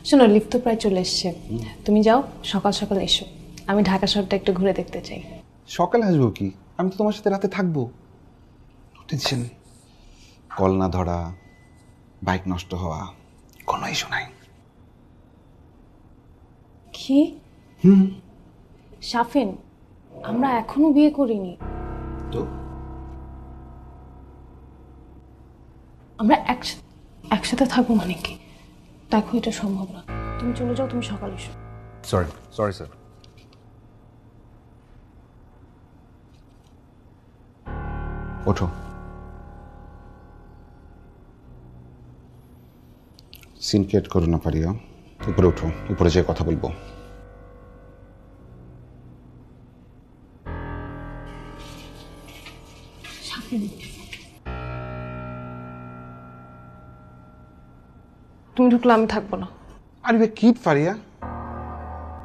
শোনো, লিফট তো প্রায় চলে এসছে, তুমি যাও, সকাল সকাল এসো, আমি ঢাকা শহরটা একটু ঘুরে দেখতে চাই। সকালে আসবো কি, আমি তো তোমার সাথে রাতে থাকবো। টেনশন, কল না ধরা, বাইক নষ্ট হওয়া, কোনো ইস্যু নাই। কি? শাফিন, আমরা এখনো বিয়ে করিনি। তো আমরা একসাথে থাকবো মানে কি? দেখো, এটা সম্ভব না। তুমি চলে যাও, তুমি সকালে এসো। Sorry sir. ওঠো। সিন ক্রিয়েট করো না পারিয়া, উপরে ওঠো, উপরে যেয়ে কথা বলবো। শাফিন, তুমি ঢুকলে আমি থাকবো না। আরে কি পারিয়া,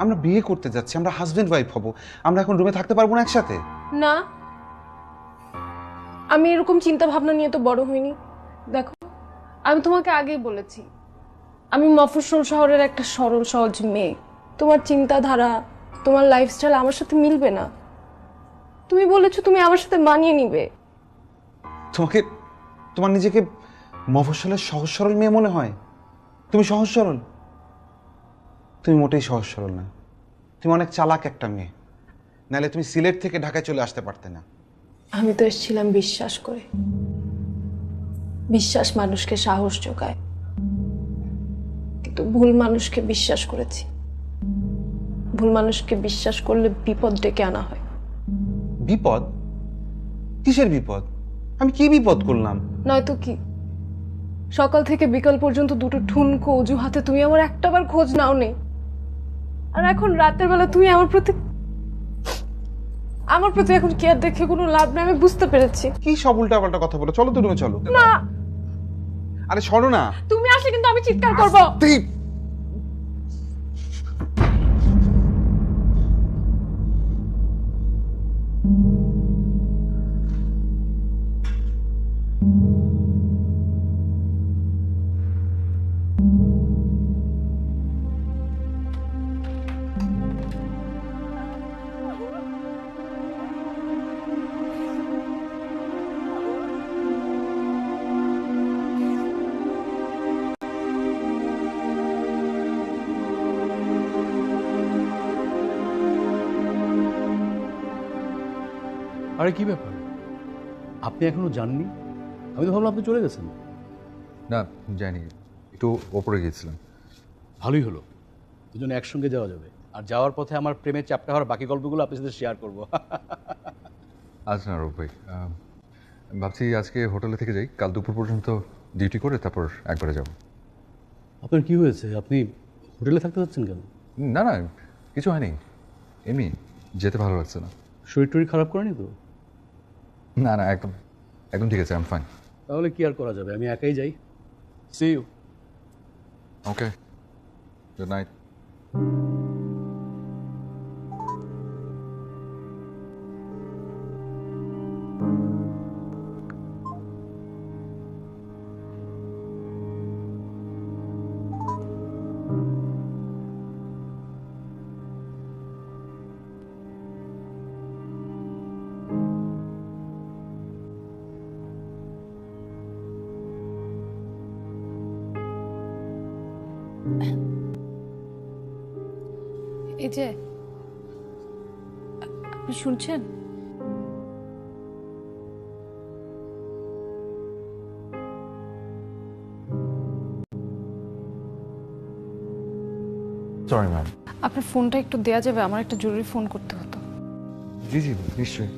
আমরা বিয়ে করতে যাচ্ছি, আমরা হাজবেন্ড ওয়াইফ হব, আমরা এখন রুমে থাকতে পারবো না একসাথে? না, আমি এরকম চিন্তা ভাবনা নিয়ে তো বড় হইনি। দেখো, আমি তোমাকে আগেই বলেছি, আমি মফস্বল শহরের একটা সরল সহজ মেয়ে। তোমার চিন্তাধারা, তোমার লাইফস্টাইল আমার সাথে মিলবে না। তুমি বলেছো তুমি আমার সাথে মানিয়ে নিবে। তোমাকে, তোমার নিজেকে মফস্বলের সহজ সরল মেয়ে মনে হয়? তুমি সহজ সরল? তুমি মোটেই সহজ সরল না, তুমি অনেক চালাক একটা মেয়ে, নাহলে তুমি সিলেট থেকে ঢাকায় চলে আসতে পারতে না। আমি তো এসেছিলাম বিশ্বাস করে। বিশ্বাস মানুষকে সাহস যোগায়, কিন্তু ভুল মানুষকে বিশ্বাস করেছি। ভুল মানুষকে বিশ্বাস করলে বিপদ ডেকে আনা হয়। বিপদ? কিসের বিপদ? আমি কি বিপদ করলাম? নয়তো কি, সকাল থেকে বিকাল পর্যন্ত দুটো ঠুনকো অজুহাতে তুমি আমার একটাবার খোঁজ নাও নেই। আর এখন রাতের বেলা তুমি আমার প্রতি এখন কেয়ার দেখে কোনো লাভ নেই, আমি বুঝতে পেরেছি। কি সব উল্টা পাল্টা কথা বলো, চলো তো রুমে চলো। না, আরে সরো না। তুমি আসলে কিন্তু আমি চিৎকার করবো। আরে কি ব্যাপার, আপনি এখনো যাননি? আমি তো ভাবলাম আপনি চলে গেছেন। না জানি, একটু ওপরে গিয়েছিলাম। ভালোই হলো, দুজনে একসঙ্গে যাওয়া যাবে। আর যাওয়ার পথে আমার প্রেমের চাপটা হওয়ার বাকি গল্পগুলো আপনার সাথে শেয়ার করবো। আচ্ছা না রূপ ভাই, ভাবছি আজকে হোটেলে থেকে যাই, কাল দুপুর পর্যন্ত ডিউটি করে তারপর একবারে যাব। আপনার কি হয়েছে, আপনি হোটেলে থাকতে যাচ্ছেন কেন? না না, কিছু হয়নি, এমনি যেতে ভালো লাগছে না। শরীর টরীর খারাপ করেনি তো? না না, একদম একদম ঠিক আছে, আই এম ফাইন। তাহলে কি আর করা যাবে, আমি একাই যাই। See you. Okay, good night. এই যে, আপনি শুনছেন? Sorry ma'am. আপনার ফোনটা একটু দেয়া যাবে? আমার একটা জরুরি ফোন করতে হতো। জি জি নিশ্চয়ই।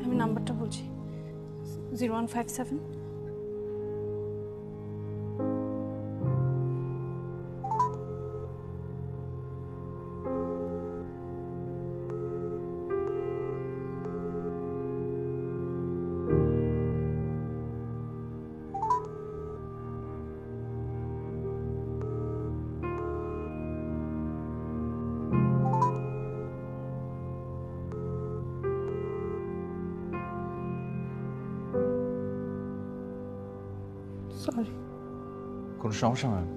আমি নাম্বারটা বলছি, 0157। সরি। কোনো সমস্যা ম্যাম?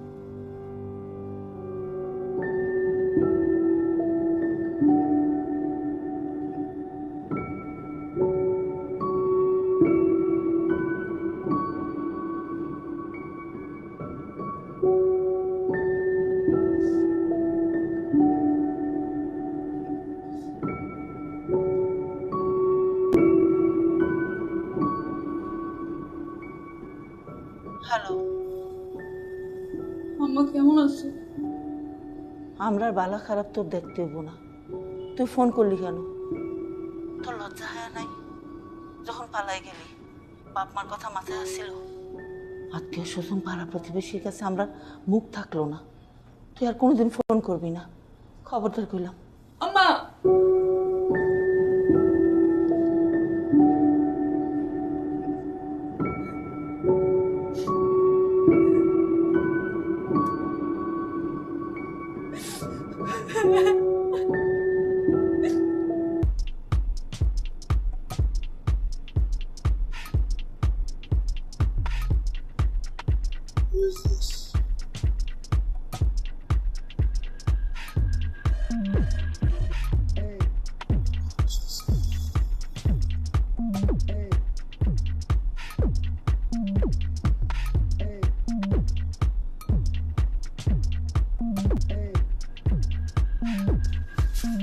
আম্মা কেমন আছে? আমরা বালা খারাপ তোর দেখতে হইব না। তুই ফোন করলি কেন? তোর লজ্জা হয় নাই যখন পালাই গেলি? বাপ মার কথা মাথায় আসছিল? আত্মীয় স্বজন পাড়া প্রতিবেশীর কাছে আমরা মুখ থাকলো না। তুই আর কোনোদিন ফোন করবি না, খবরদার কইলাম। আম্মা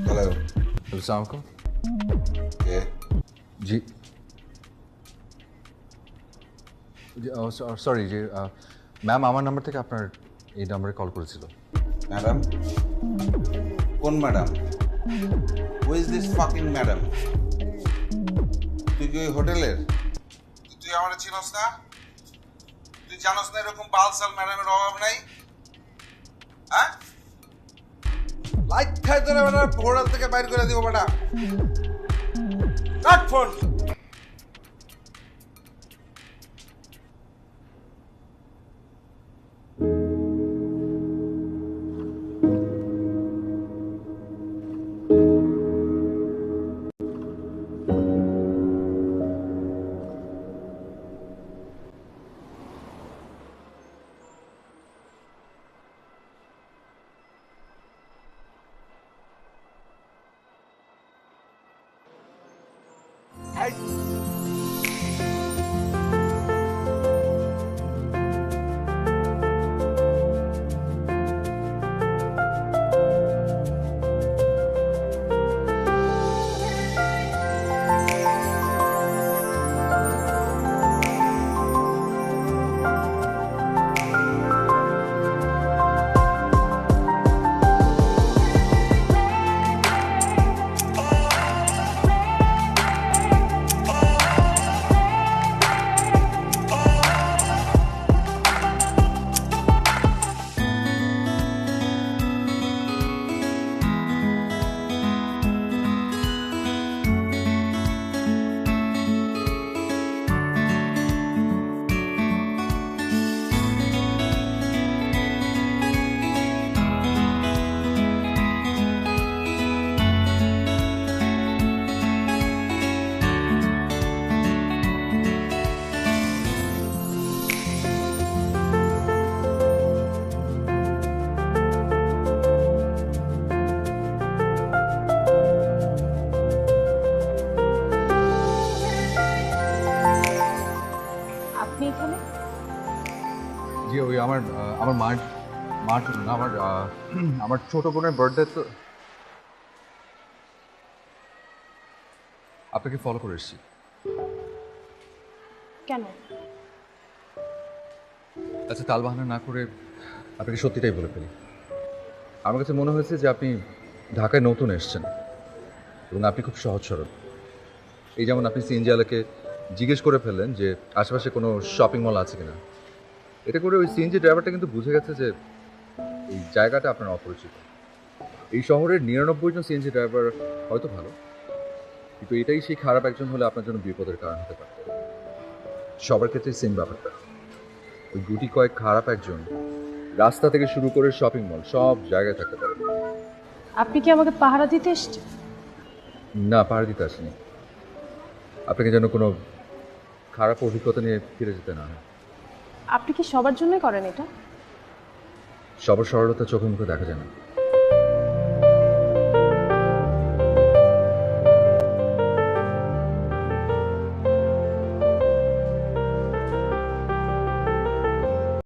হ্যালো, আসসালামু আলাইকুম। কে? জি সরি যে ম্যাম আমার নাম্বার থেকে আপনার এই নাম্বারে কল করেছিল। ম্যাডাম? কোন madam? Who is this fucking madam? তুই কি ওই হোটেলের? তুই আমার চিনস না? তুই জানোস না এরকম বালসাল ম্যাডামের অভাব নাই? হ্যাঁ, লাইট খাই ধরে বেটা হোটেল থেকে বাইর করে দিব বেটা। Cut phone. আপনি এখানে? জি ওই আমার আমার মার জন্য না, আমার ছোট বোনের বার্থডে তো আপনাকে ফলো করে এসেছি। কেন? আচ্ছা তাল বাহানা না করে আপনাকে সত্যিটাই বলে ফেলি। আমার কাছে মনে হয়েছে যে আপনি ঢাকায় নতুন এসেছেন এবং আপনি খুব সহজ সরল। এই যেমন আপনি সিএনজিওয়ালাকে জিজ্ঞেস করে ফেললেন যে আশেপাশে কোনো শপিং মল আছে কিনা। এটা করে ওই সিএনজি ড্রাইভারটা কিন্তু বুঝে গেছে যে এই জায়গাটা আপনার অপরিচিত। এই শহরের 99 জন সিএনজি ড্রাইভার হয়তো ভালো, কিন্তু এটাই সেই খারাপ একজন হলে আপনার জন্য বিপদের কারণ হতে পারে। সবার ক্ষেত্রে সেম ব্যাপারটা। ওই গুটি কয়েক খারাপ একজন রাস্তা থেকে শুরু করে শপিং মল সব জায়গায় থাকতে পারে। আপনি কি আমাকে পাহারা দিতে এসেছেন? না, পাহাড় দিতে আসেনি। আপনাকে যেন কোনো খারাপ অভিজ্ঞতা নিয়ে ফিরে যেতে না হয়। আপনি কি সবার জন্যই করেন এটা? সবার সরলতা চোখে মুখে দেখা যায় না।